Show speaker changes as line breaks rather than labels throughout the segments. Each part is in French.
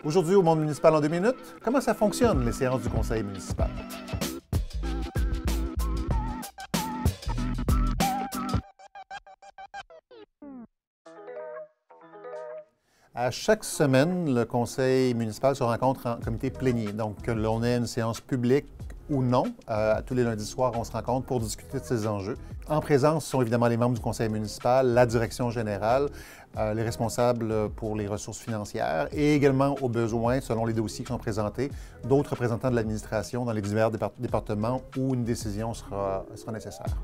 Aujourd'hui, au Monde municipal en 2 minutes, comment ça fonctionne, les séances du conseil municipal? À chaque semaine, le conseil municipal se rencontre en comité plénier. Donc, que l'on ait une séance publique ou non, tous les lundis soirs, on se rencontre pour discuter de ces enjeux. En présence sont évidemment les membres du conseil municipal, la direction générale, les responsables pour les ressources financières et également, au besoin, selon les dossiers qui sont présentés, d'autres représentants de l'administration dans les divers départements où une décision sera nécessaire.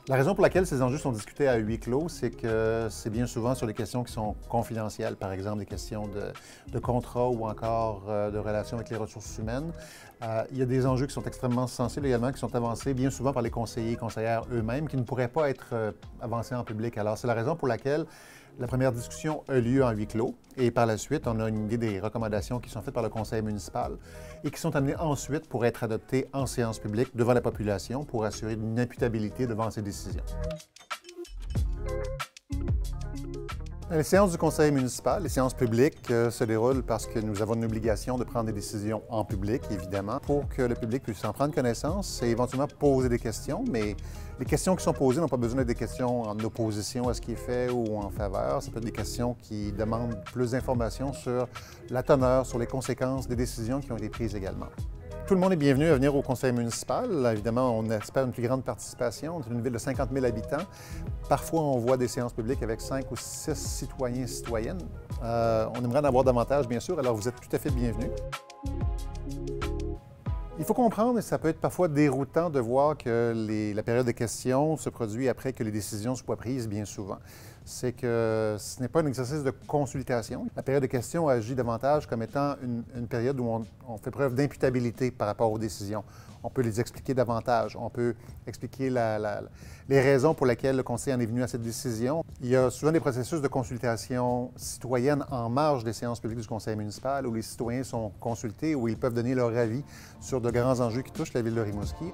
La raison pour laquelle ces enjeux sont discutés à huis clos, c'est que c'est bien souvent sur des questions qui sont confidentielles, par exemple des questions de contrat ou encore de relations avec les ressources humaines. Il y a des enjeux qui sont extrêmement sensibles également, qui sont avancés bien souvent par les conseillers et conseillères eux-mêmes, qui ne pourraient pas être avancés en public. Alors, c'est la raison pour laquelle la première discussion a lieu en huis clos et par la suite, on a une idée des recommandations qui sont faites par le conseil municipal et qui sont amenées ensuite pour être adoptées en séance publique devant la population pour assurer une imputabilité devant ces décisions. Les séances du conseil municipal, les séances publiques se déroulent parce que nous avons une obligation de prendre des décisions en public, évidemment, pour que le public puisse en prendre connaissance et éventuellement poser des questions. Mais les questions qui sont posées n'ont pas besoin d'être des questions en opposition à ce qui est fait ou en faveur. Ça peut être des questions qui demandent plus d'informations sur la teneur, sur les conséquences des décisions qui ont été prises également. Tout le monde est bienvenu à venir au conseil municipal. Évidemment, on espère une plus grande participation. C'est une ville de 50 000 habitants. Parfois, on voit des séances publiques avec 5 ou 6 citoyens et citoyennes. On aimerait en avoir davantage, bien sûr, alors vous êtes tout à fait bienvenus. Il faut comprendre, et ça peut être parfois déroutant de voir que la période de questions se produit après que les décisions soient prises, bien souvent. C'est que ce n'est pas un exercice de consultation. La période de questions agit davantage comme étant une période où on fait preuve d'imputabilité par rapport aux décisions. On peut les expliquer davantage, on peut expliquer les raisons pour lesquelles le conseil en est venu à cette décision. Il y a souvent des processus de consultation citoyenne en marge des séances publiques du conseil municipal où les citoyens sont consultés, où ils peuvent donner leur avis sur de grands enjeux qui touchent la ville de Rimouski.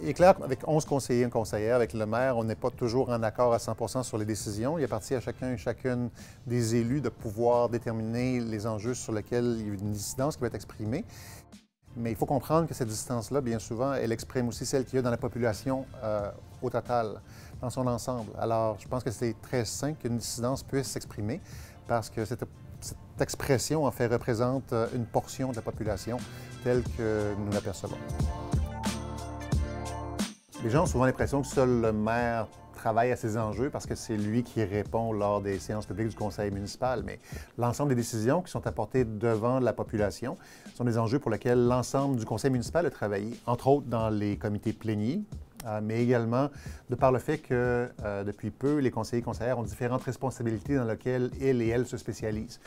Il est clair qu'avec 11 conseillers et conseillères, avec le maire, on n'est pas toujours en accord à 100 sur les décisions. Il appartient à chacun et chacune des élus de pouvoir déterminer les enjeux sur lesquels il y a une dissidence qui va être exprimée. Mais il faut comprendre que cette distance-là, bien souvent, elle exprime aussi celle qu'il y a dans la population au total, dans son ensemble. Alors, je pense que c'est très sain qu'une dissidence puisse s'exprimer parce que cette expression, en fait, représente une portion de la population telle que nous l'apercevons. Les gens ont souvent l'impression que seul le maire travaille à ces enjeux parce que c'est lui qui répond lors des séances publiques du conseil municipal. Mais l'ensemble des décisions qui sont apportées devant la population sont des enjeux pour lesquels l'ensemble du conseil municipal a travaillé, entre autres dans les comités pléniers, mais également de par le fait que depuis peu, les conseillers et conseillères ont différentes responsabilités dans lesquelles ils et elles se spécialisent.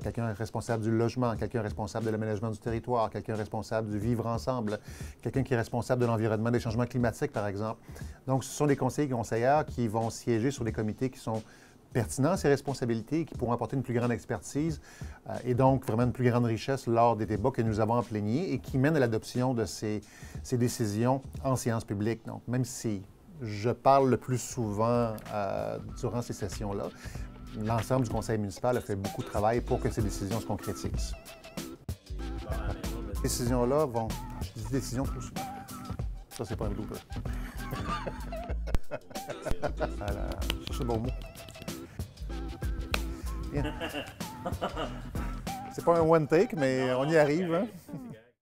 Quelqu'un est responsable du logement, quelqu'un est responsable de l'aménagement du territoire, quelqu'un est responsable du vivre ensemble, quelqu'un qui est responsable de l'environnement, des changements climatiques, par exemple. Donc, ce sont des conseillers et conseillères qui vont siéger sur des comités qui sont pertinents à ces responsabilités et qui pourront apporter une plus grande expertise et donc vraiment une plus grande richesse lors des débats que nous avons en plénier et qui mènent à l'adoption de ces décisions en séance publique. Donc, même si je parle le plus souvent durant ces sessions-là, l'ensemble du conseil municipal a fait beaucoup de travail pour que ces décisions se concrétisent. Ces décisions-là vont... Je dis décisions trop souvent. Ça, c'est pas un blooper. Voilà. Ça, c'est bon mot. C'est pas un one take, mais on y arrive. Hein?